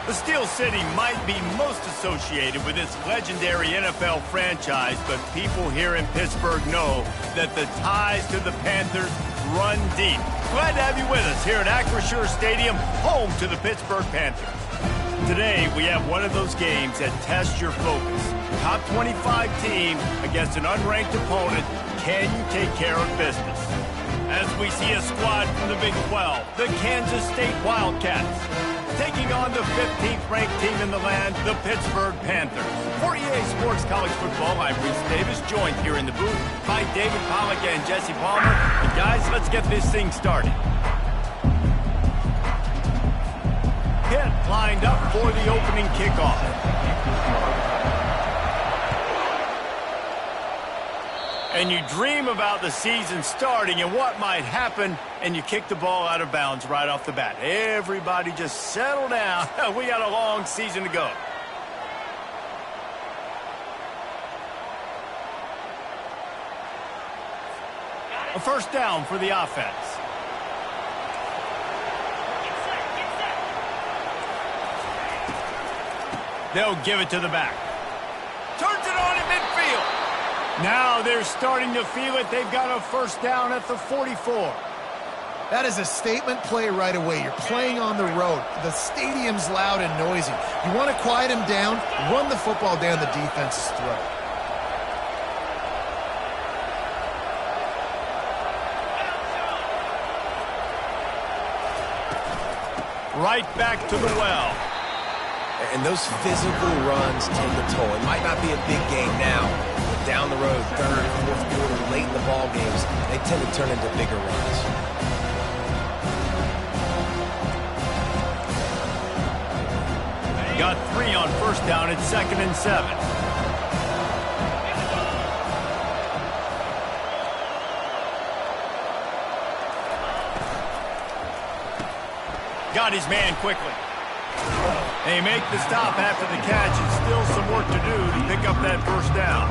The Steel City might be most associated with its legendary NFL franchise, but people here in Pittsburgh know that the ties to the Panthers run deep. Glad to have you with us here at Acrisure Stadium, home to the Pittsburgh Panthers. Today, we have one of those games that tests your focus. Top 25 team against an unranked opponent. Can you take care of business? As we see a squad from the Big 12, the Kansas State Wildcats, taking on the 15th ranked team in the land, the Pittsburgh Panthers. For EA Sports College Football, I'm Reese Davis, joined here in the booth by David Pollack and Jesse Palmer. And guys, let's get this thing started. Pitt lined up for the opening kickoff. And you dream about the season starting and what might happen, and you kick the ball out of bounds right off the bat. Everybody just settle down. We got a long season to go. A first down for the offense. They'll give it to the back. Turns it on in midfield. Now they're starting to feel it. They've got a first down at the 44. That is a statement play right away. You're playing on the road. The stadium's loud and noisy. You want to quiet him down, run the football down the defense's throat. Right back to the well. And those physical runs take a toll. It might not be a big game now, but down the road, third, fourth quarter, late in the ball games, they tend to turn into bigger runs. Got 3 on first down at 2nd and 7. Got his man quickly. They make the stop after the catch, and still some work to do to pick up that first down.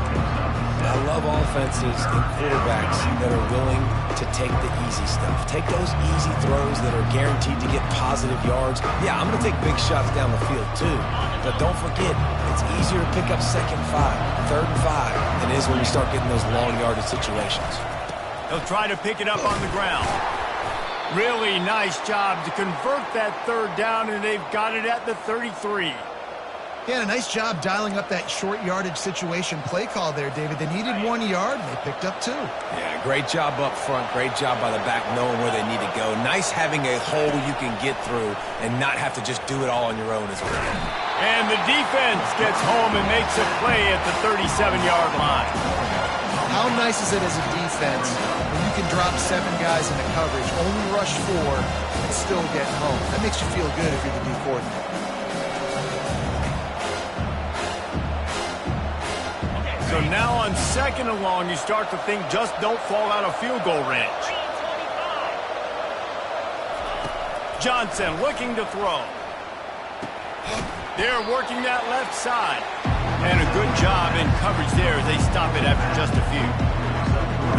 I love offenses and quarterbacks that are willing to take the easy stuff. Take those easy throws that are guaranteed to get positive yards. Yeah, I'm going to take big shots down the field too. But don't forget, it's easier to pick up 2nd and 5, 3rd and 5 than it is when you start getting those long yardage situations. They'll try to pick it up on the ground. Really nice job to convert that third down, and they've got it at the 33. Yeah, a nice job dialing up that short yardage situation play call there, David. They needed 1 yard, and they picked up 2. Yeah, great job up front. Great job by the back knowing where they need to go. Nice having a hole you can get through and not have to just do it all on your own as well. And the defense gets home and makes a play at the 37-yard line. How nice is it as a defense when you can drop 7 guys into coverage, only rush 4, and still get home? That makes you feel good if you're the D coordinator. So now on 2nd and long, you start to think just don't fall out of field goal range. Johnson looking to throw. They're working that left side. And a good job in coverage there as they stop it after just a few.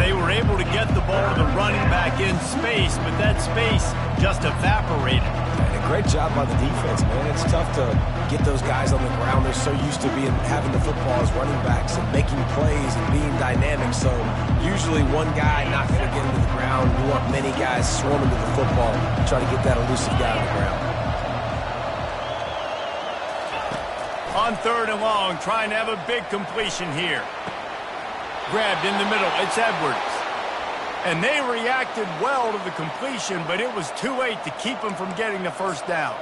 They were able to get the ball to the running back in space, but that space just evaporated. And a great job by the defense, man. It's tough to get those guys on the ground. They're so used to having the football as running backs and making plays and being dynamic. So usually one guy not going to get into the ground. You want many guys swarming to the football and try to get that elusive guy on the ground. On 3rd and long, trying to have a big completion here. Grabbed in the middle, it's Edwards. And they reacted well to the completion, but it was too late to keep them from getting the first down.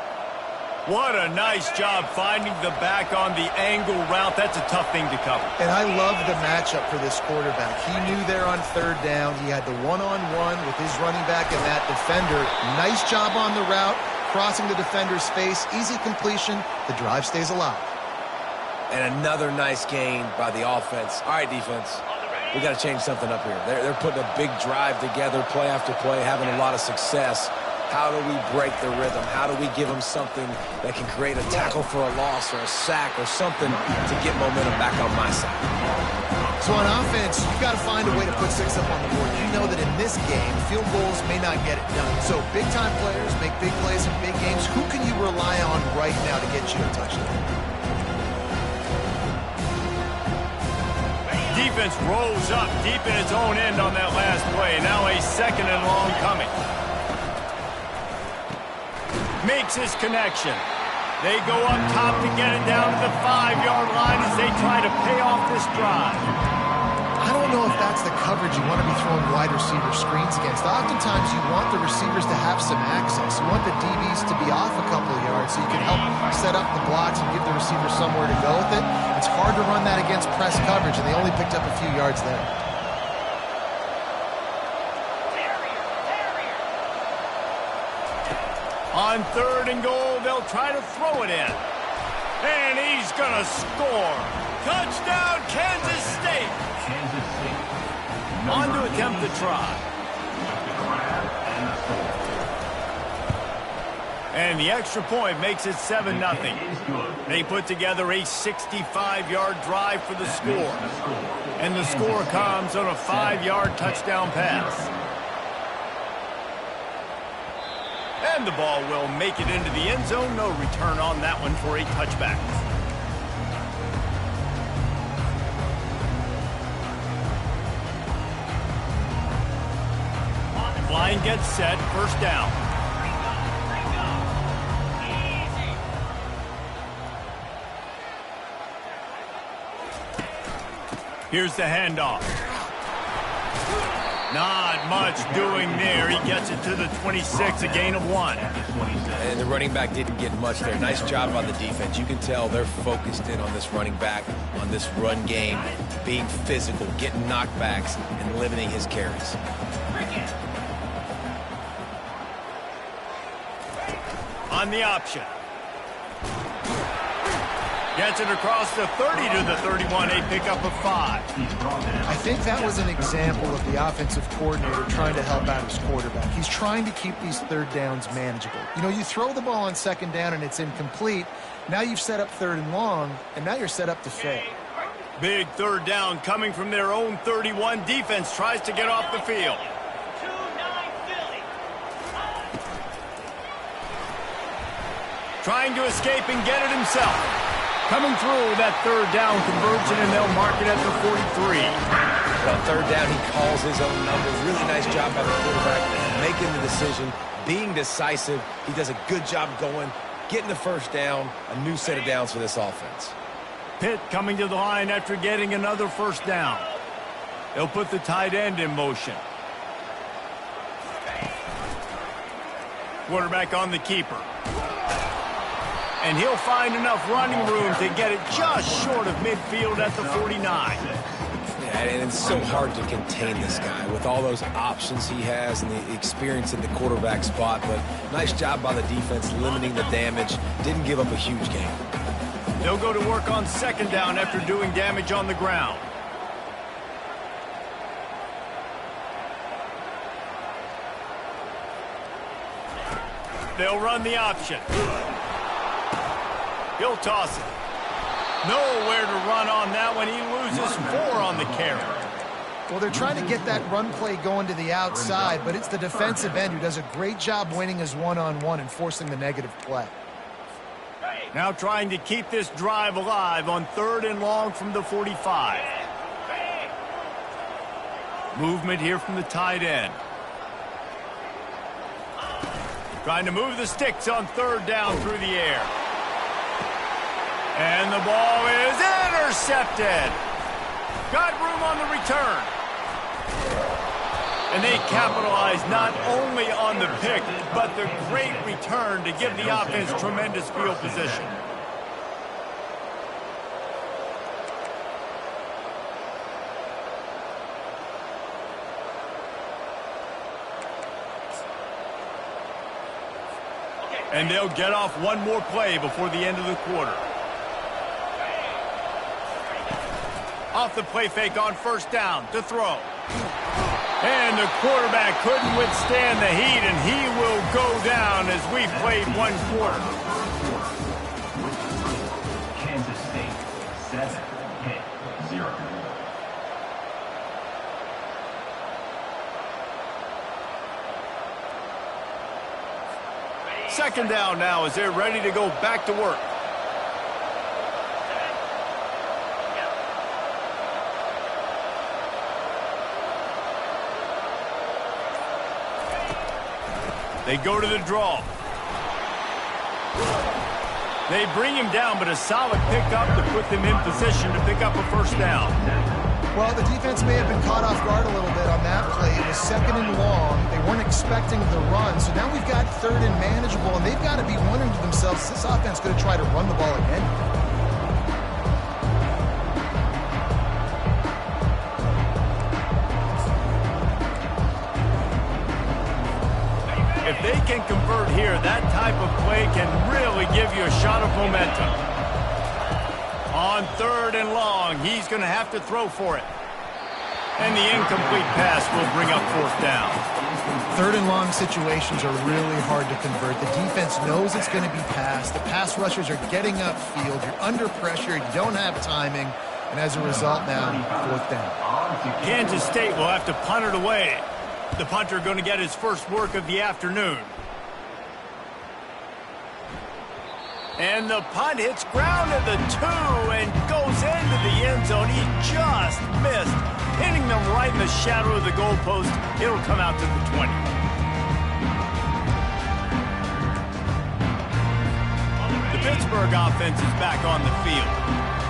What a nice job finding the back on the angle route. That's a tough thing to cover. And I love the matchup for this quarterback. He knew there on 3rd down. He had the one-on-one with his running back and that defender. Nice job on the route, crossing the defender's face. Easy completion. The drive stays alive. And another nice gain by the offense. All right, defense, we got to change something up here. They're putting a big drive together, play after play, having a lot of success. How do we break the rhythm? How do we give them something that can create a tackle for a loss or a sack or something to get momentum back on my side? So on offense, you've got to find a way to put 6 up on the board. You know that in this game, field goals may not get it done. So big-time players make big plays in big games. Who can you rely on right now to get you a touchdown? Defense rolls up deep in its own end on that last play. Now a 2nd and long coming. Makes his connection. They go up top to get it down to the 5-yard line as they try to pay off this drive. I don't know if that's the coverage you want to be throwing wide receiver screens against. Oftentimes you want the receivers to have some access. You want the DBs to be off a couple of yards so you can help set up the blocks and give the receiver somewhere to go with it. It's hard to run that against press coverage, and they only picked up a few yards there. On 3rd and goal, they'll try to throw it in. And he's going to score. Touchdown, Kansas State. On to attempt the try. And the extra point makes it 7-0. They put together a 65-yard drive for the score. And the score comes on a 5-yard touchdown pass. And the ball will make it into the end zone. No return on that one for a touchback. Line gets set, 1st down. Here's the handoff. Not much doing there. He gets it to the 26, a gain of 1. And the running back didn't get much there. Nice job on the defense. You can tell they're focused in on this running back, on this run game, being physical, getting knockbacks, and limiting his carries. On the option. Gets it across the 30 to the 31, a pickup of 5. I think that was an example of the offensive coordinator trying to help out his quarterback. He's trying to keep these 3rd downs manageable. You know, you throw the ball on 2nd down and it's incomplete. Now you've set up 3rd and long, and now you're set up to fail. Big 3rd down coming from their own 31. Defense tries to get off the field. Trying to escape and get it himself. Coming through that 3rd down conversion, and they'll mark it at the 43. On 3rd down, he calls his own number. Really nice job by the quarterback, making the decision, being decisive. He does a good job going, getting the 1st down, a new set of downs for this offense. Pitt coming to the line after getting another 1st down. They'll put the tight end in motion. Quarterback on the keeper. And he'll find enough running room to get it just short of midfield at the 49. Yeah, and it's so hard to contain this guy with all those options he has and the experience in the quarterback spot. But nice job by the defense limiting the damage. Didn't give up a huge gain. They'll go to work on 2nd down after doing damage on the ground. They'll run the option. He'll toss it. Nowhere to run on that one. He loses 4 on the carry. Well, they're trying to get that run play going to the outside, but it's the defensive end who does a great job winning his one-on-one and forcing the negative play. Now trying to keep this drive alive on 3rd and long from the 45. Movement here from the tight end. Trying to move the sticks on 3rd down through the air. And the ball is intercepted. Got room on the return. And they capitalize not only on the pick, but the great return to give the offense tremendous field position. And they'll get off one more play before the end of the quarter. Off the play fake on 1st down to throw. And the quarterback couldn't withstand the heat, and he will go down as we've played 1 quarter. Kansas State 7-0. 2nd down now as they're ready to go back to work. They go to the draw. They bring him down, but a solid pickup to put them in position to pick up a 1st down. Well, the defense may have been caught off guard a little bit on that play. It was 2nd and long. They weren't expecting the run, so now we've got 3rd and manageable, and they've got to be wondering to themselves, is this offense going to try to run the ball again? If they can convert here, that type of play can really give you a shot of momentum. On 3rd and long, he's going to have to throw for it. And the incomplete pass will bring up 4th down. 3rd and long situations are really hard to convert. The defense knows it's going to be passed. The pass rushers are getting upfield. You're under pressure. You don't have timing. And as a result now, 4th down. Kansas State will have to punt it away. The punter going to get his first work of the afternoon. And the punt hits ground at the 2 and goes into the end zone. He just missed, hitting them right in the shadow of the goalpost. It'll come out to the 20. The Pittsburgh offense is back on the field.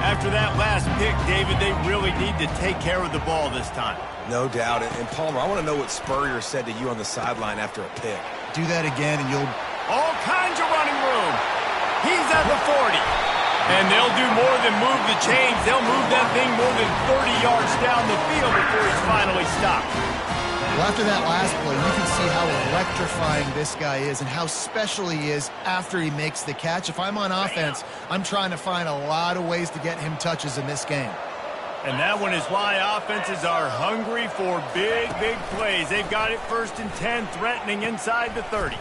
After that last pick, David, they really need to take care of the ball this time. No doubt. And Palmer, I want to know what Spurrier said to you on the sideline after a pick. Do that again and you'll... All kinds of running room. He's at the 40. And they'll do more than move the chains. They'll move that thing more than 30 yards down the field before he's finally stopped. Well, after that last play, you can see how electrifying this guy is and how special he is after he makes the catch. If I'm on offense, I'm trying to find a lot of ways to get him touches in this game. And that one is why offenses are hungry for big, big plays. They've got it 1st and 10, threatening inside the 30.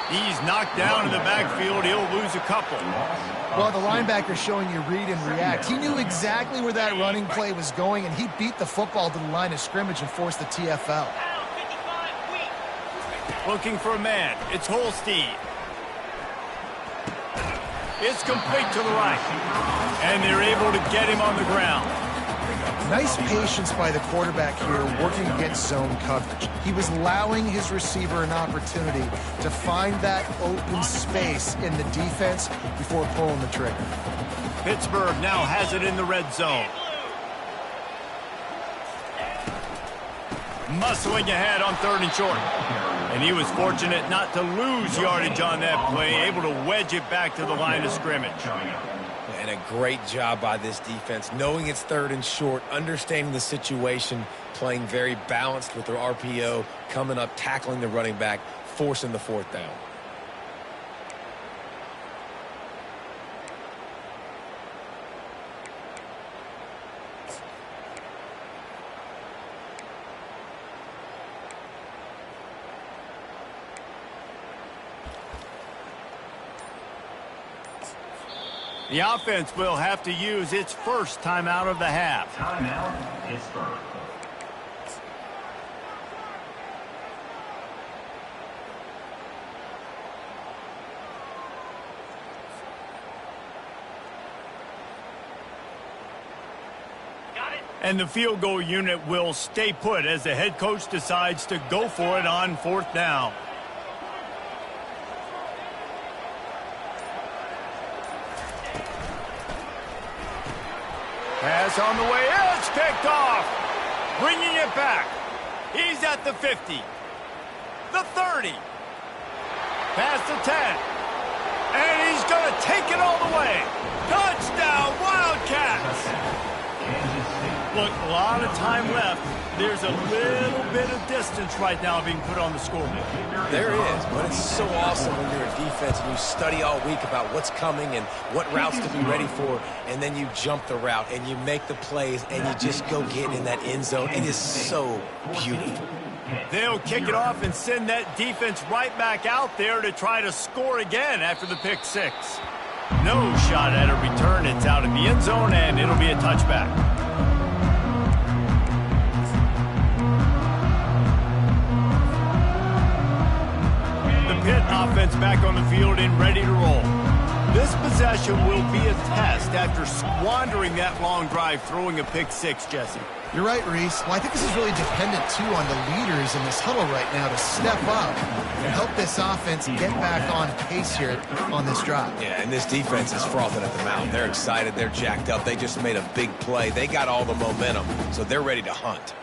He's knocked down in the backfield. He'll lose a couple. Well, the linebacker's showing you read and react. He knew exactly where that running play was going, and he beat the football to the line of scrimmage and forced the TFL. Looking for a man. It's Holstein. It's complete to the right. And they're able to get him on the ground. Nice patience by the quarterback here, working against zone coverage. He was allowing his receiver an opportunity to find that open space in the defense before pulling the trigger. Pittsburgh now has it in the red zone. Muscling ahead on 3rd and short. And he was fortunate not to lose yardage on that play, able to wedge it back to the line of scrimmage. And a great job by this defense, knowing it's 3rd and short, understanding the situation, playing very balanced with their RPO, coming up, tackling the running back, forcing the 4th down. The offense will have to use its first timeout of the half. Timeout, Pittsburgh. And the field goal unit will stay put as the head coach decides to go for it on 4th down. Pass on the way. It's picked off. Bringing it back. He's at the 50. The 30. Past the 10. And he's going to take it all the way. Touchdown, Wildcats. Look, a lot of time left. There's a little bit of distance right now being put on the scoreboard. There is, but it's so awesome when you're a defense and you study all week about what's coming and what routes to be ready for, and then you jump the route and you make the plays and you just go get in that end zone. It is so beautiful. They'll kick it off and send that defense right back out there to try to score again after the pick 6. No shot at a return. It's out in the end zone, and it'll be a touchback. The Pitt Offense back on the field and ready to roll. This possession will be a test after squandering that long drive, throwing a pick six, Jesse. You're right, Reese. Well, I think this is really dependent, too, on the leaders in this huddle right now to step up and help this offense get back on pace here on this drive. Yeah, and this defense is frothing at the mouth. They're excited. They're jacked up. They just made a big play. They got all the momentum, so they're ready to hunt.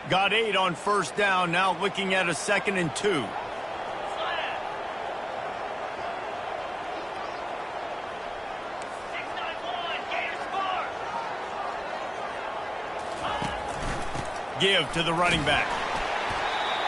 Got 8 on first down, now looking at a 2nd and 2. Give to the running back.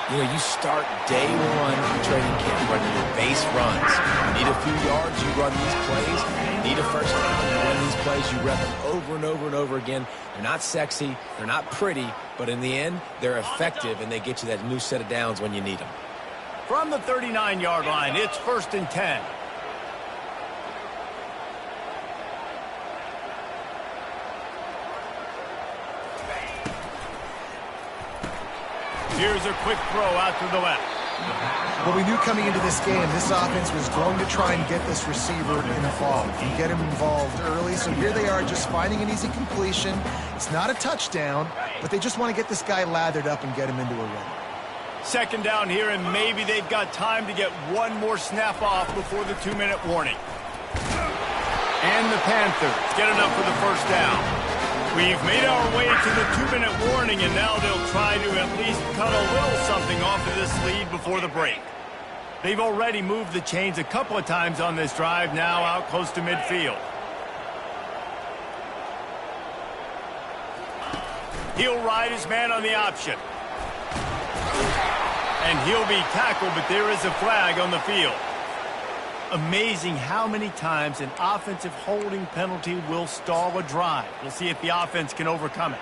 You know, you start day one in training camp running your base runs. You need a few yards, you run these plays. You need a first down, you run these plays. You rep them over and over and over again. They're not sexy, they're not pretty, but in the end, they're effective, and they get you that new set of downs when you need them. From the 39-yard line, it's 1st and 10. Here's a quick throw out to the left. Well, we knew coming into this game, this offense was going to try and get this receiver involved and get him involved early. So here they are just finding an easy completion. It's not a touchdown, but they just want to get this guy lathered up and get him into a run. 2nd down here, and maybe they've got time to get one more snap off before the 2-minute warning. And the Panthers get enough for the first down. We've made our way to the 2-minute warning, and now they'll try to at least cut a little something off of this lead before the break. They've already moved the chains a couple of times on this drive, now out close to midfield. He'll ride his man on the option. And he'll be tackled, but there is a flag on the field. Amazing how many times an offensive holding penalty will stall a drive. We'll see if the offense can overcome it.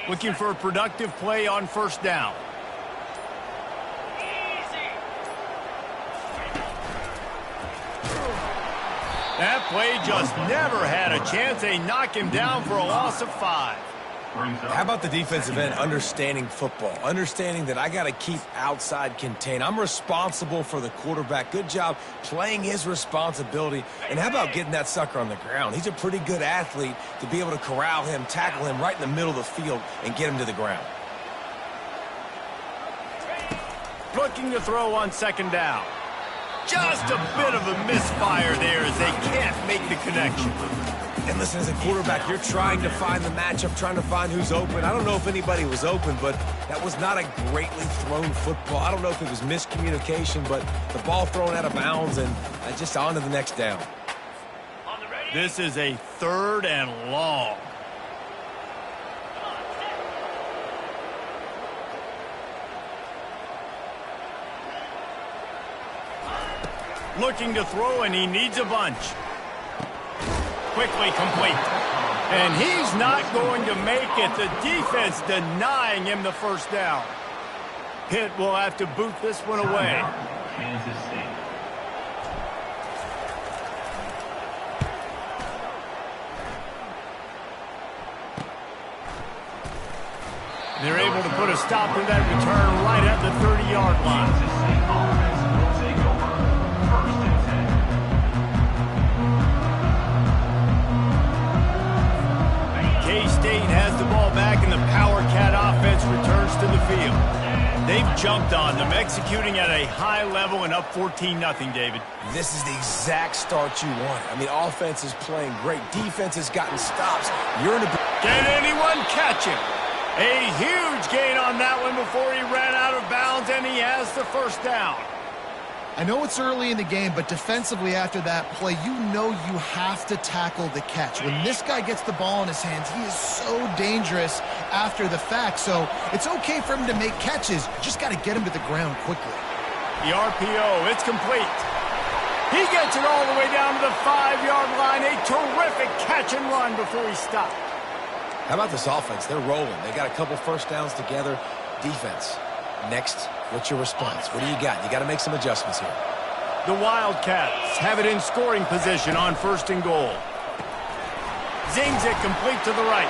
Looking for a productive play on first down. That play just never had a chance. They knock him down for a loss of 5. How about the defensive end understanding football, understanding that I got to keep outside contain. I'm responsible for the quarterback. Good job playing his responsibility. And how about getting that sucker on the ground? He's a pretty good athlete to be able to corral him, tackle him right in the middle of the field, and get him to the ground. Looking to throw on 2nd down. Just a bit of a misfire there as they can't make the connection. And listen, as a quarterback, you're trying to find the matchup, trying to find who's open. I don't know if anybody was open, but that was not a greatly thrown football. I don't know if it was miscommunication, but the ball thrown out of bounds and just on to the next down. This is a 3rd and long. Looking to throw, and he needs a bunch. Quickly complete. And he's not going to make it. The defense denying him the first down. Pitt will have to boot this one away. Kansas State. They're able to put a stop to that return right at the 30-yard line. Kansas State offense will take over. 1st and 10. K-State has the ball back, and the Power Cat offense returns to the field. They've jumped on them, executing at a high level and up 14-0, David. This is the exact start you want. I mean, offense is playing great. Defense has gotten stops. You're in a... Can anyone catch him? A huge gain on that one before he ran out of bounds, and he has the first down. I know it's early in the game, but defensively after that play, you know you have to tackle the catch. When this guy gets the ball in his hands, he is so dangerous after the fact. So it's okay for him to make catches. Just got to get him to the ground quickly. The RPO, it's complete. He gets it all the way down to the 5-yard line. A terrific catch and run before he stopped. How about this offense? They're rolling. They got a couple first downs together. Defense. Next, what's your response? What do you got? You got to make some adjustments here. The Wildcats have it in scoring position on 1st and goal. Zings it complete to the right.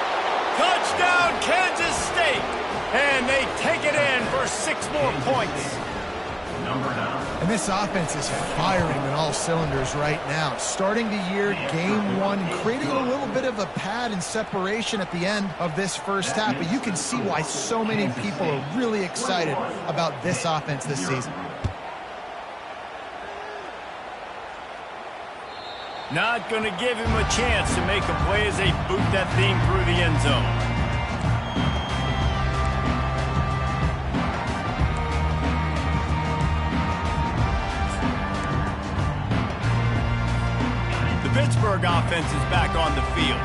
Touchdown, Kansas State! And they take it in for 6 more points. Number 9. And this offense is firing on all cylinders right now. Starting the year, game 1, creating a little bit of a pad and separation at the end of this first half. But you can see why so many people are really excited about this offense this season. Not going to give him a chance to make a play as they boot that thing through the end zone. The Pittsburgh offense is back on the field.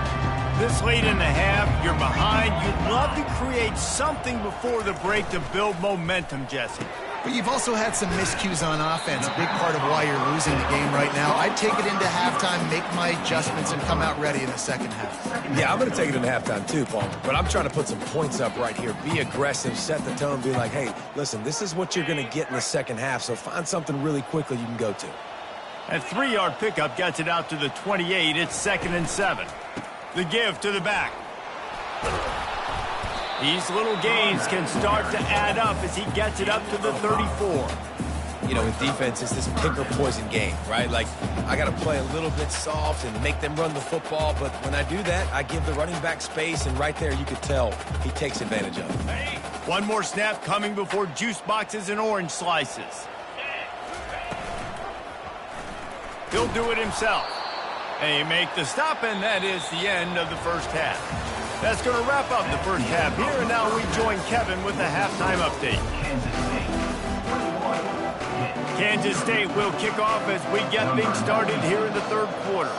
This late in the half, you're behind. You'd love to create something before the break to build momentum, Jesse. But you've also had some miscues on offense, a big part of why you're losing the game right now. I'd take it into halftime, make my adjustments, and come out ready in the second half. Yeah, I'm going to take it into halftime too, Palmer. But I'm trying to put some points up right here. Be aggressive, set the tone, be like, hey, listen, this is what you're going to get in the second half, so find something really quickly you can go to. A 3-yard pickup gets it out to the 28. It's 2nd and 7. The give to the back. These little gains can start to add up as he gets it up to the 34. You know, in defense, it's this pick or poison game, right? Like, I got to play a little bit soft and make them run the football, but when I do that, I give the running back space, and right there you could tell he takes advantage of it. One more snap coming before juice boxes and orange slices. He'll do it himself. They make the stop, and that is the end of the first half. That's going to wrap up the first half here, and now we join Kevin with the halftime update. Kansas State will kick off as we get things started here in the 3rd quarter.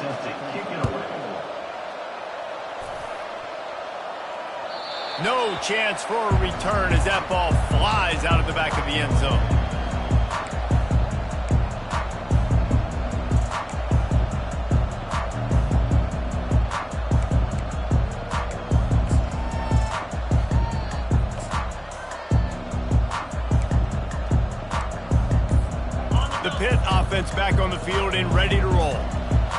No chance for a return as that ball flies out of the back of the end zone. Pitt offense back on the field and ready to roll.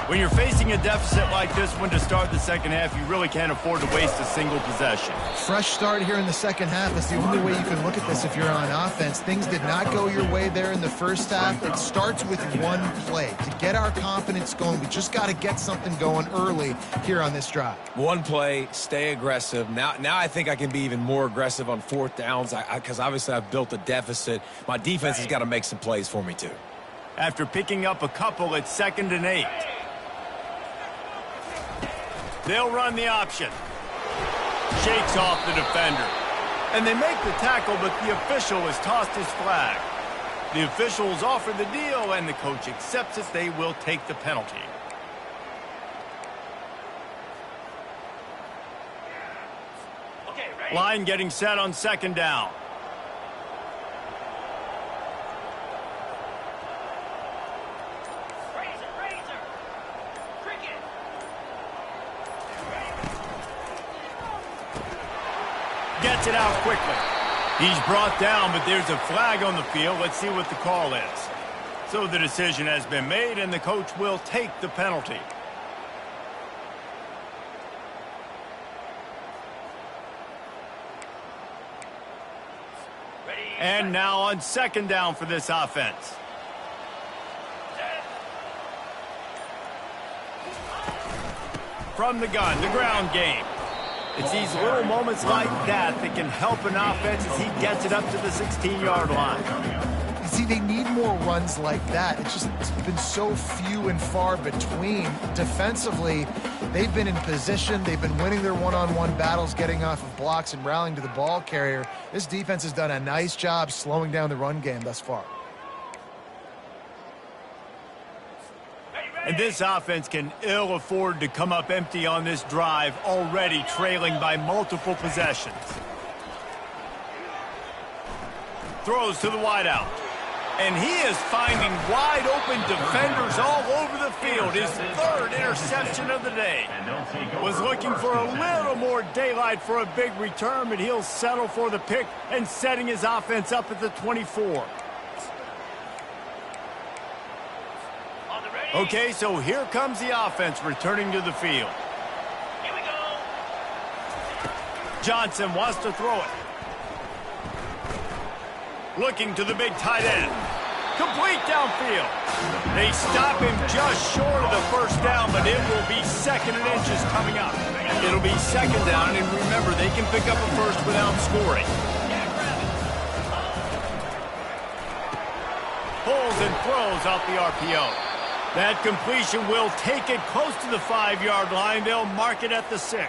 When you're facing a deficit like this one to start the second half, you really can't afford to waste a single possession. Fresh start here in the second half is the only way you can look at this if you're on offense. Things did not go your way there in the first half. It starts with one play. To get our confidence going, we just got to get something going early here on this drive. One play, stay aggressive. Now I think I can be even more aggressive on 4th downs because obviously I've built a deficit. My defense has got to make some plays for me too. After picking up a couple, it's 2nd and 8. They'll run the option. Shakes off the defender. And they make the tackle, but the official has tossed his flag. The officials offer the deal, and the coach accepts it. They will take the penalty. Line getting set on 2nd down. Gets it out quickly. He's brought down, but there's a flag on the field. Let's see what the call is. So the decision has been made, and the coach will take the penalty. And now on 2nd down for this offense. From the gun, the ground game. It's these little moments like that that can help an offense as he gets it up to the 16-yard line. You see, they need more runs like that. It's been so few and far between. Defensively, they've been in position. They've been winning their one-on-one battles, getting off of blocks and rallying to the ball carrier. This defense has done a nice job slowing down the run game thus far. And this offense can ill afford to come up empty on this drive, already trailing by multiple possessions. Throws to the wideout. And he is finding wide open defenders all over the field. His 3rd interception of the day. Was looking for a little more daylight for a big return, but he'll settle for the pick and setting his offense up at the 24. Okay, so here comes the offense returning to the field. Here we go. Johnson wants to throw it. Looking to the big tight end. Complete downfield. They stop him just short of the first down, but it will be 2nd and inches coming up. It'll be 2nd down, and remember, they can pick up a first without scoring. Pulls and throws out the RPO. That completion will take it close to the 5-yard line. They'll mark it at the 6.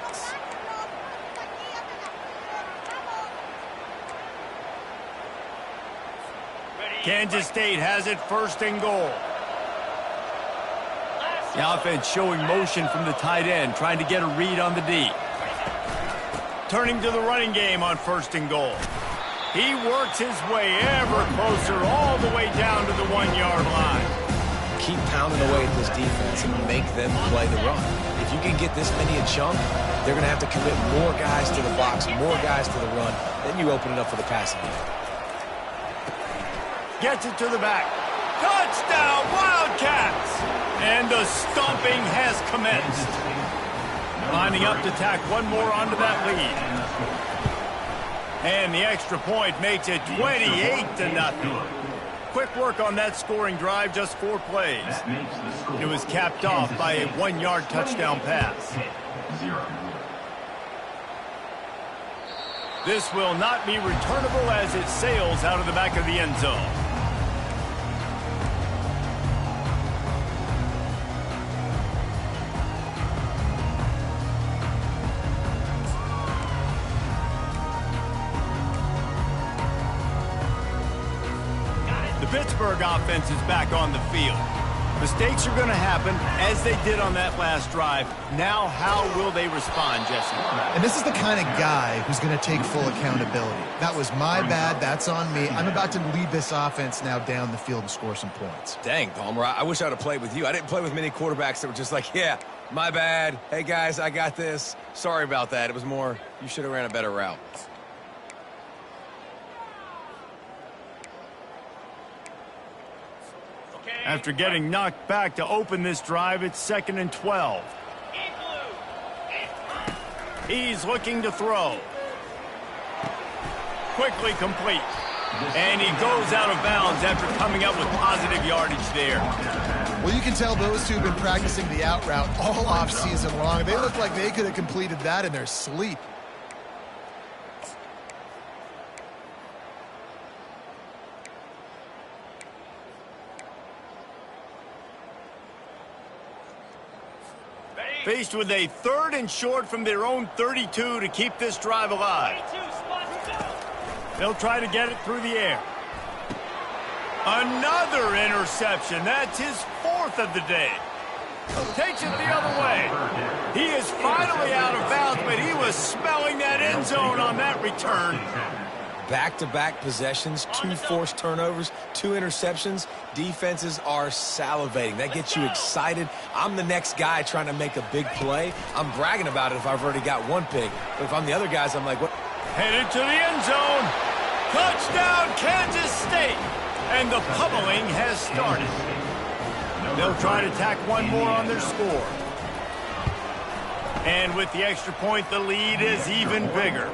Kansas State has it 1st and goal. The offense showing motion from the tight end, trying to get a read on the D. Turning to the running game on 1st and goal. He works his way ever closer all the way down to the 1-yard line. Keep pounding away at this defense and make them play the run. If you can get this many a chunk, they're going to have to commit more guys to the box, more guys to the run. Then you open it up for the passing game. Gets it to the back. Touchdown, Wildcats! And the stomping has commenced. Lining up to tack one more onto that lead. And the extra point makes it 28-0. Quick work on that scoring drive, just 4 plays. It was capped off by a 1-yard touchdown pass. This will not be returnable as it sails out of the back of the end zone. Pittsburgh offense is back on the field. Mistakes are going to happen, as they did on that last drive. Now, how will they respond, Jesse? And this is the kind of guy who's going to take full accountability. That was my bad. That's on me. I'm about to lead this offense now down the field and score some points. Dang, Palmer, I wish I would have played with you. I didn't play with many quarterbacks that were just like, yeah, my bad. Hey, guys, I got this. Sorry about that. It was more, you should have ran a better route. After getting knocked back to open this drive, it's 2nd and 12. He's looking to throw. Quickly complete. And he goes out of bounds after coming up with positive yardage there. Well, you can tell those two have been practicing the out route all off season long. They look like they could have completed that in their sleep. Faced with a 3rd and short from their own 32 to keep this drive alive. They'll try to get it through the air. Another interception. That's his 4th of the day. Takes it the other way. He is finally out of bounds, but he was smelling that end zone on that return. Back-to-back possessions, 2 forced turnovers, 2 interceptions. Defenses are salivating. That gets you excited. I'm the next guy trying to make a big play. I'm bragging about it if I've already got 1 pick. But if I'm the other guys, I'm like, what? Headed to the end zone. Touchdown, Kansas State. And the pummeling has started. They'll try to tack one more on their score. And with the extra point, the lead is even bigger.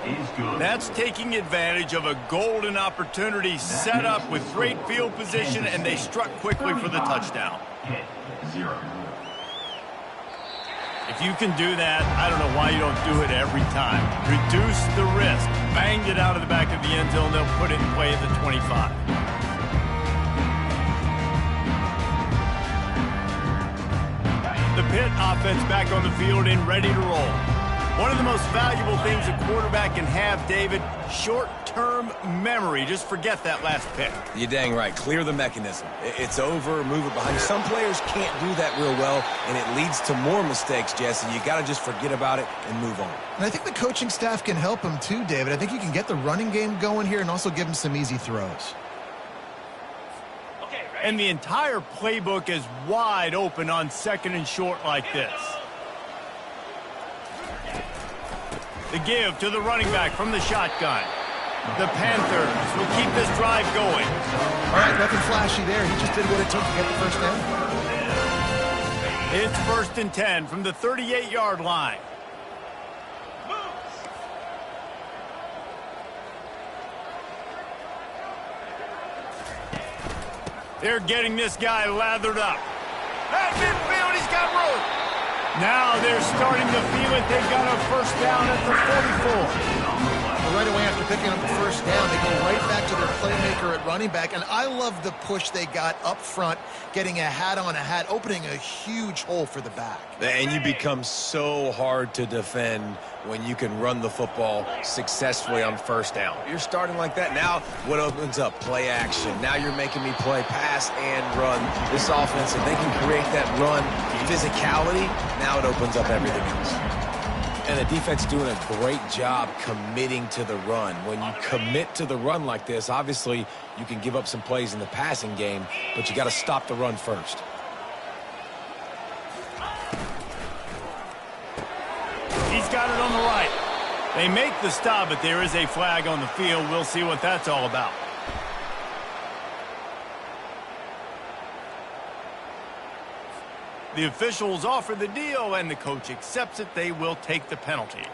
That's taking advantage of a golden opportunity set up with great field position, and they struck quickly for the touchdown. If you can do that, I don't know why you don't do it every time. Reduce the risk. Banged it out of the back of the end zone. They'll put it in play at the 25. The Pitt offense back on the field and ready to roll. One of the most valuable things a quarterback can have, David, short-term memory. Just forget that last pick. You're dang right. Clear the mechanism. It's over, move it behind you. Some players can't do that real well, and it leads to more mistakes, Jesse. You got to just forget about it and move on. And I think the coaching staff can help him too, David. I think you can get the running game going here and also give him some easy throws. And the entire playbook is wide open on second and short like this. The give to the running back from the shotgun. The Panthers will keep this drive going. All right, nothing flashy there. He just did what it took to get the first down. It's 1st and 10 from the 38-yard line. They're getting this guy lathered up. At midfield, he's got room. Now they're starting to feel it. They've got a first down at the 44. Right away after picking up the first down, they go right back to their playmaker at running back. And I love the push they got up front, getting a hat on a hat, opening a huge hole for the back. And you become so hard to defend when you can run the football successfully on first down. You're starting like that. Now what opens up? Play action. Now you're making me play pass and run. This offense, if they can create that run physicality, now it opens up everything else. And the defense doing a great job committing to the run. When you commit to the run like this, obviously you can give up some plays in the passing game, but you got to stop the run first. He's got it on the right. They make the stop, but there is a flag on the field. We'll see what that's all about. The officials offer the deal, and the coach accepts it. They will take the penalty.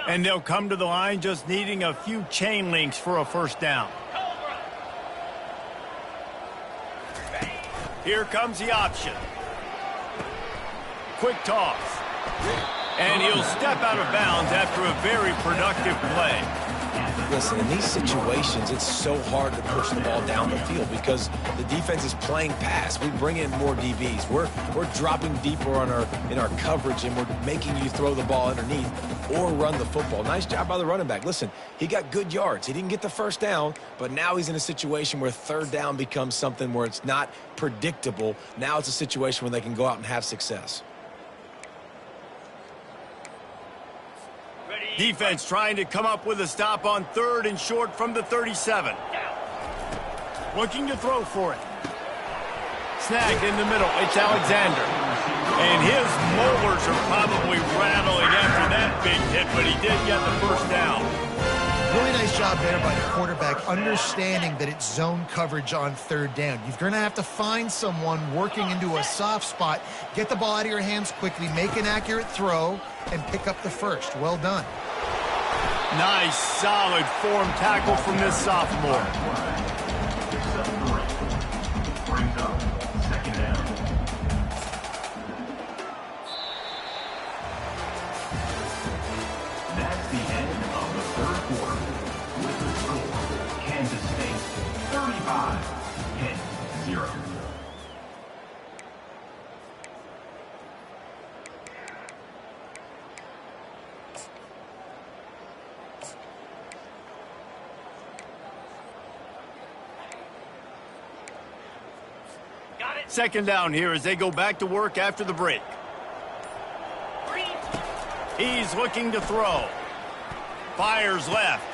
And they'll come to the line just needing a few chain links for a first down. Here comes the option. Quick toss. And he'll step out of bounds after a very productive play. Listen, in these situations, it's so hard to push the ball down the field because the defense is playing pass. We bring in more DBs. We're dropping deeper in our coverage, and we're making you throw the ball underneath or run the football. Nice job by the running back. Listen, he got good yards. He didn't get the first down, but now he's in a situation where third down becomes something where it's not predictable. Now it's a situation where they can go out and have success. Defense trying to come up with a stop on 3rd and short from the 37. Looking to throw for it. Snagged in the middle. It's Alexander. And his molars are probably rattling after that big hit, but he did get the first down. Really nice job there by the quarterback, understanding that it's zone coverage on 3rd down. You're going to have to find someone working into a soft spot, get the ball out of your hands quickly, make an accurate throw, and pick up the first. Well done. Nice, solid form tackle from this sophomore. Brings up 2nd down. That's the end of the 3rd quarter. With the score, Kansas State 35, Pitt 0. Second down here as they go back to work after the break. He's looking to throw. Fires left.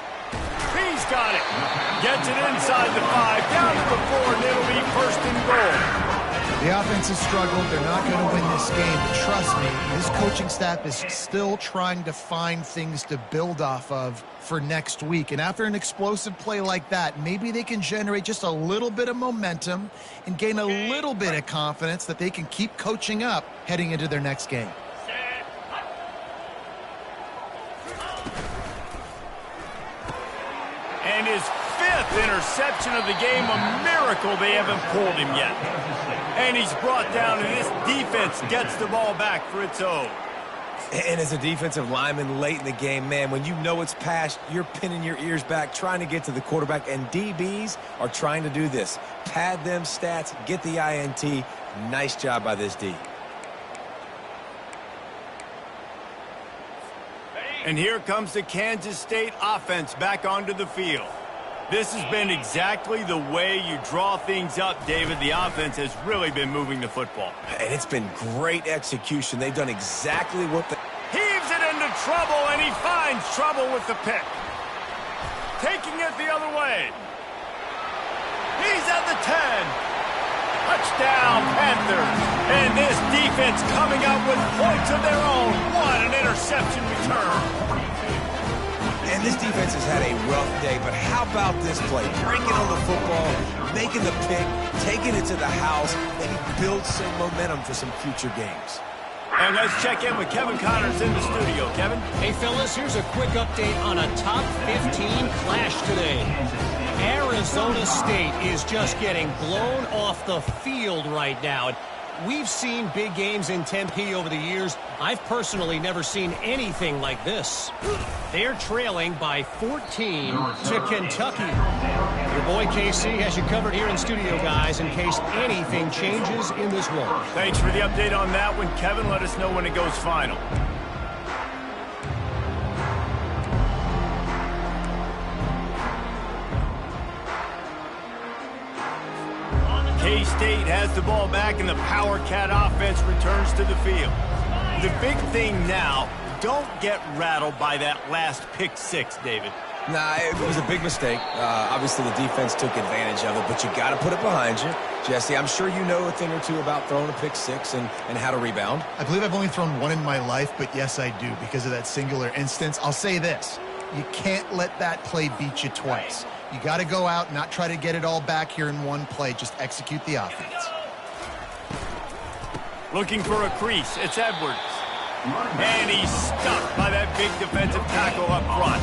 He's got it. Gets it inside the 5, down to the 4, and it'll be 1st and goal. The offense has struggled. They're not going to win this game, but trust me, this coaching staff is still trying to find things to build off of for next week. And after an explosive play like that, maybe they can generate just a little bit of momentum and gain a little bit of confidence that they can keep coaching up heading into their next game. And his 5th interception of the game, a miracle they haven't pulled him yet. And he's brought down, and this defense gets the ball back for its own. And as a defensive lineman late in the game, man, when you know it's past, you're pinning your ears back, trying to get to the quarterback, and DBs are trying to do this. Pad them stats, get the INT. Nice job by this D. And here comes the Kansas State offense back onto the field. This has been exactly the way you draw things up, David. The offense has really been moving the football. And it's been great execution. They've done exactly what they... Heaves it into trouble, and he finds trouble with the pick. Taking it the other way. He's at the 10. Touchdown, Panthers. And this defense coming up with points of their own. What an interception return. And this defense has had a rough day, but how about this play? Breaking on the football, making the pick, taking it to the house, maybe build some momentum for some future games. And let's check in with Kevin Connors in the studio. Kevin? Hey, fellas, here's a quick update on a top 15 clash today. Arizona State is just getting blown off the field right now. We've seen big games in Tempe over the years. I've personally never seen anything like this. They're trailing by 14 to Kentucky. Your boy KC has you covered here in studio, guys, in case anything changes in this one. Thanks for the update on that one, Kevin. Let us know when it goes final. K-State has the ball back, and the Power Cat offense returns to the field. The big thing now, don't get rattled by that last pick six, David. Nah, it was a big mistake. Obviously, the defense took advantage of it, but you got to put it behind you. Jesse, I'm sure you know a thing or two about throwing a pick six and how to rebound. I believe I've only thrown one in my life, but yes, I do because of that singular instance. I'll say this. You can't let that play beat you twice. You got to go out and not try to get it all back here in one play. Just execute the offense. Looking for a crease. It's Edwards. And he's stuck by that big defensive tackle up front.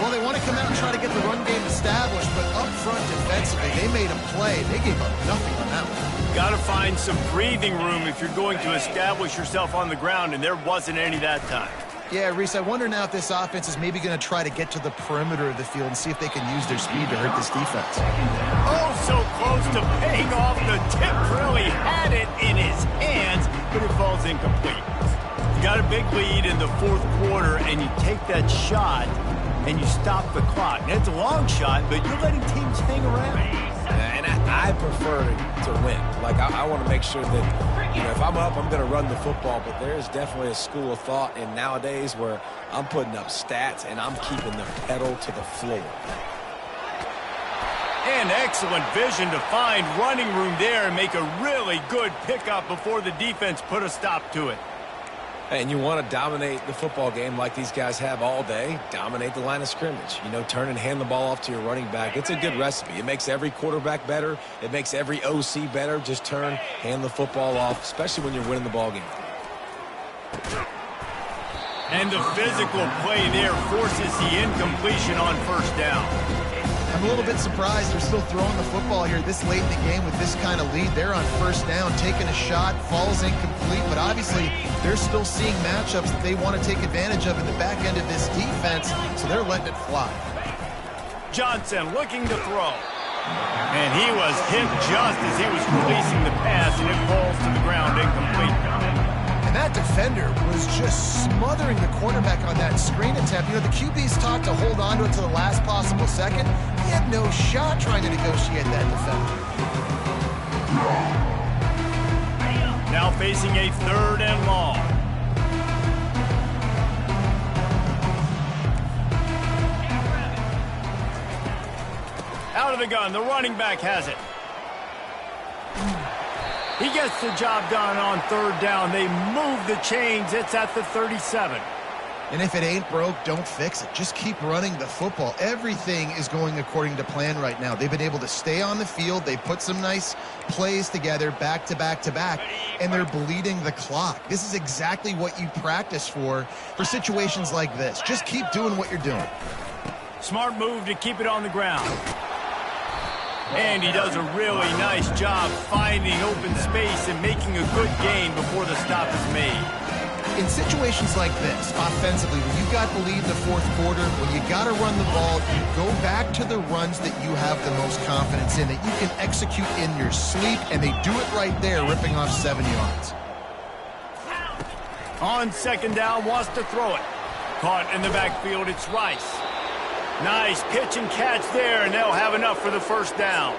Well, they want to come out and try to get the run game established, but up front defensively, they made a play. They gave up nothing on that one. Got to find some breathing room if you're going to establish yourself on the ground, and there wasn't any that time. Yeah, Reese, I wonder now if this offense is maybe going to try to get to the perimeter of the field and see if they can use their speed to hurt this defense. Oh, so close to paying off. The tip really had it in his hands, but it falls incomplete. You got a big lead in the fourth quarter, and you take that shot, and you stop the clock. And it's a long shot, but you're letting teams hang around. And I prefer to win. Like, I want to make sure that, if I'm up, I'm going to run the football. But there's definitely a school of thought in nowadays where I'm putting up stats and I'm keeping the pedal to the floor. And excellent vision to find running room there and make a really good pickup before the defense put a stop to it. And you want to dominate the football game like these guys have all day. Dominate the line of scrimmage. Turn and hand the ball off to your running back. It's a good recipe. It makes every quarterback better. It makes every OC better. Just turn, hand the football off, especially when you're winning the ball game. And the physical play there forces the incompletion on first down. I'm a little bit surprised they're still throwing the football here this late in the game with this kind of lead. They're on first down, taking a shot, falls incomplete, but obviously they're still seeing matchups that they want to take advantage of in the back end of this defense, so they're letting it fly. Johnson looking to throw. And he was hit just as he was releasing the pass, and it falls to the ground incomplete. And that defender was just smothering the quarterback on that screen attempt. The QB's taught to hold on to it to the last possible second. He had no shot trying to negotiate that defender. Now facing a 3rd and long. Out of the gun, the running back has it. He gets the job done on 3rd down. They move the chains. It's at the 37. And if it ain't broke, don't fix it. Just keep running the football. Everything is going according to plan right now. They've been able to stay on the field. They put some nice plays together back to back to back, and they're bleeding the clock. This is exactly what you practice for situations like this. Just keep doing what you're doing. Smart move to keep it on the ground. And he does a really nice job finding open space and making a good gain before the stop is made. In situations like this, offensively, when you got the lead in the fourth quarter, when you got to run the ball, you go back to the runs that you have the most confidence in, that you can execute in your sleep, and they do it right there, ripping off 7 yards. On 2nd down, wants to throw it. Caught in the backfield, it's Rice. Nice pitch and catch there, and they'll have enough for the 1st down.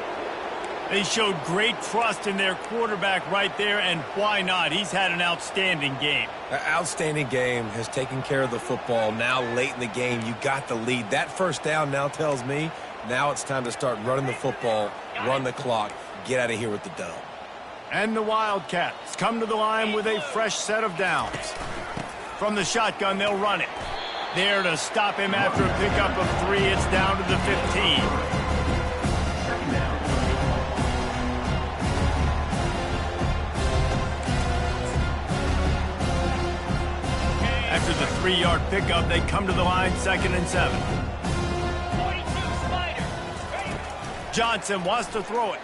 They showed great trust in their quarterback right there, and why not? He's had an outstanding game. An outstanding game, has taken care of the football. Now late in the game, you got the lead. That 1st down now tells me Now it's time to start running the football, run the clock, get out of here with the dub. And the Wildcats come to the line with a fresh set of downs. From the shotgun, they'll run it. There to stop him after a pickup of 3. It's down to the 15. After the 3-yard pickup, they come to the line 2nd and 7. Johnson wants to throw it.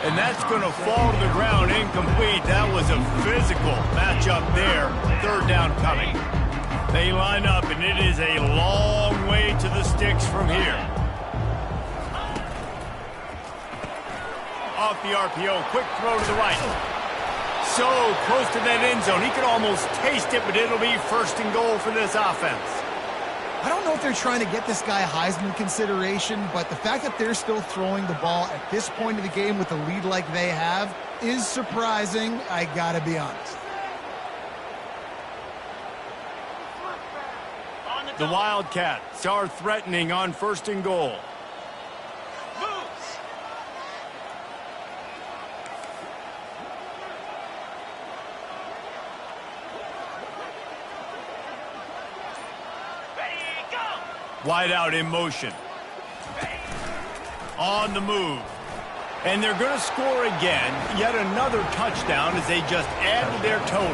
And that's going to fall to the ground incomplete. That was a physical matchup there. 3rd down coming. They line up, and it is a long way to the sticks from here. Off the RPO, quick throw to the right. So close to that end zone. He could almost taste it, but it'll be 1st and goal for this offense. I don't know if they're trying to get this guy Heisman consideration, but the fact that they're still throwing the ball at this point of the game with a lead like they have is surprising, I gotta be honest. The Wildcats are threatening on 1st and goal. Wide out in motion. On the move. And they're going to score again. Yet another touchdown as they just add to their total.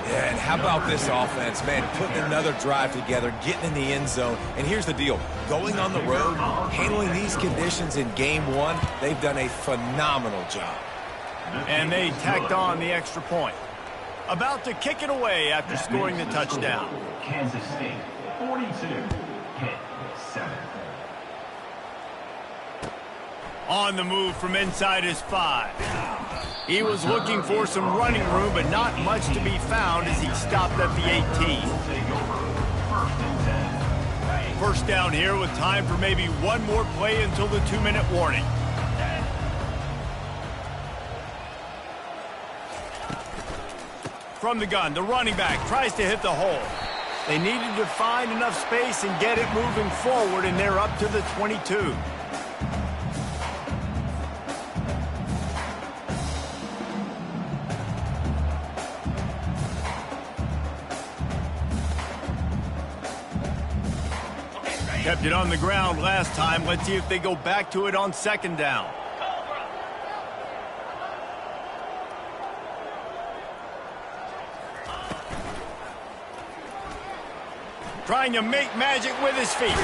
Yeah, and how about this offense, man, putting another drive together, getting in the end zone. And here's the deal. Going on the road, handling these conditions in game 1, they've done a phenomenal job. And they tacked on the extra point. About to kick it away after scoring the touchdown. Kansas State, 42, Pitt, 7. On the move from inside his 5. He was looking for some running room, but not much to be found as he stopped at the 18. 1st down here with time for maybe one more play until the 2-minute warning. From the gun, the running back tries to hit the hole. They needed to find enough space and get it moving forward, and they're up to the 22. Kept it on the ground last time. Let's see if they go back to it on 2nd down. Trying to make magic with his feet.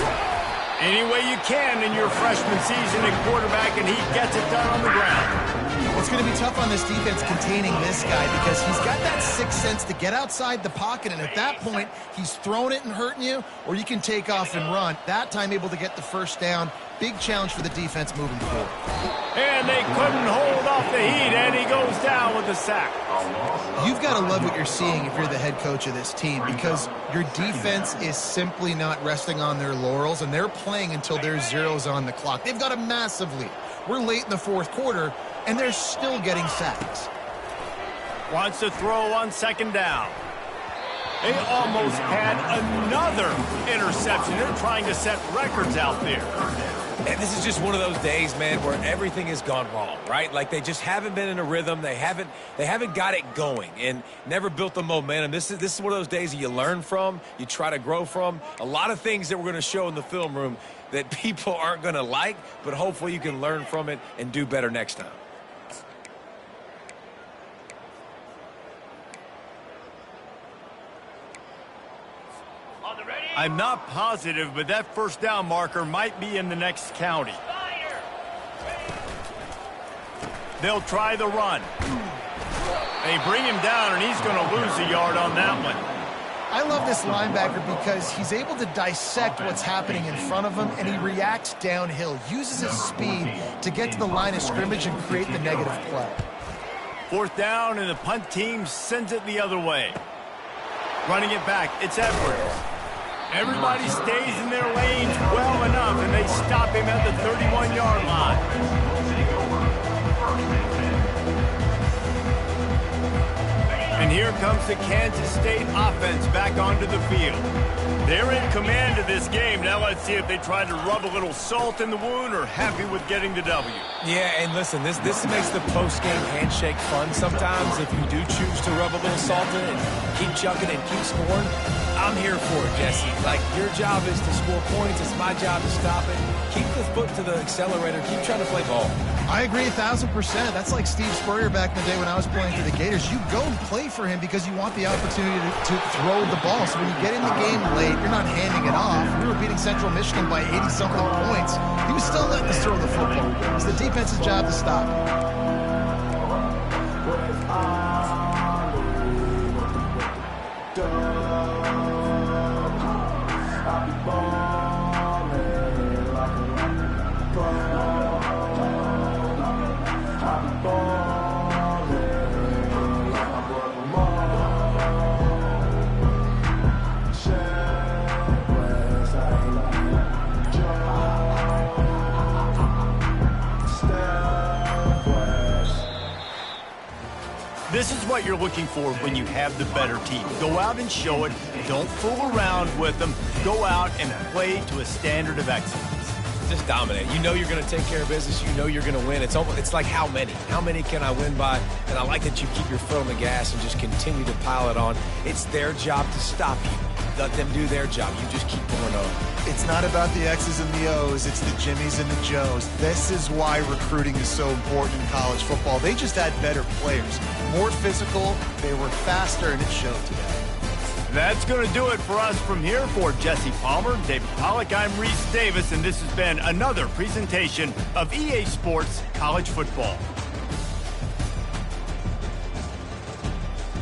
Any way you can in your freshman season at quarterback, and he gets it done on the ground. It's going to be tough on this defense containing this guy because he's got that sixth sense to get outside the pocket, and at that point, he's throwing it and hurting you, or you can take off and run. That time able to get the 1st down. Big challenge for the defense moving forward. And they couldn't hold off the heat, and he goes down with the sack. You've got to love what you're seeing if you're the head coach of this team because your defense is simply not resting on their laurels, and they're playing until there's zeros on the clock. They've got a massive lead. We're late in the 4th quarter, and they're still getting sacks. Wants to throw on 2nd down. They almost had another interception. They're trying to set records out there. And this is just one of those days, man, where everything has gone wrong, right? Like they just haven't been in a rhythm. They haven't got it going and never built the momentum. This is one of those days that you learn from, you try to grow from. A lot of things that we're going to show in the film room that people aren't going to like, but hopefully you can learn from it and do better next time. I'm not positive, but that 1st down marker might be in the next county. They'll try the run. They bring him down, and he's going to lose a yard on that one. I love this linebacker because he's able to dissect what's happening in front of him, and he reacts downhill, uses his speed to get to the line of scrimmage and create the negative play. 4th down, and the punt team sends it the other way. Running it back, it's Edwards. Everybody stays in their lanes well enough, and they stop him at the 31-yard line. And here comes the Kansas State offense back onto the field. They're in command of this game. Now let's see if they try to rub a little salt in the wound or happy with getting the W. Yeah, and listen, this makes the post-game handshake fun sometimes. If you do choose to rub a little salt in it and keep chucking and keep scoring, I'm here for it, Jesse. Like, your job is to score points. It's my job to stop it. Keep the foot to the accelerator. Keep trying to play ball. I agree 1,000%. That's like Steve Spurrier back in the day when I was playing for the Gators. You go and play for him because you want the opportunity to throw the ball. So when you get in the game late, you're not handing it off. We were beating Central Michigan by 80-something points. He was still letting us throw the football. It's the defense's job to stop. This is what you're looking for when you have the better team. Go out and show it. Don't fool around with them. Go out and play to a standard of excellence. Just dominate. You know you're going to take care of business. You know you're going to win. It's like how many? How many can I win by? And I like that you keep your foot on the gas and just continue to pile it on. It's their job to stop you. Let them do their job. You just keep going on. It's not about the X's and the O's. It's the Jimmies and the Joes. This is why recruiting is so important in college football. They just had better players, more physical, they were faster, and it showed today. That's going to do it for us from here. For Jesse Palmer, David Pollack, I'm Reese Davis, and this has been another presentation of EA Sports College Football.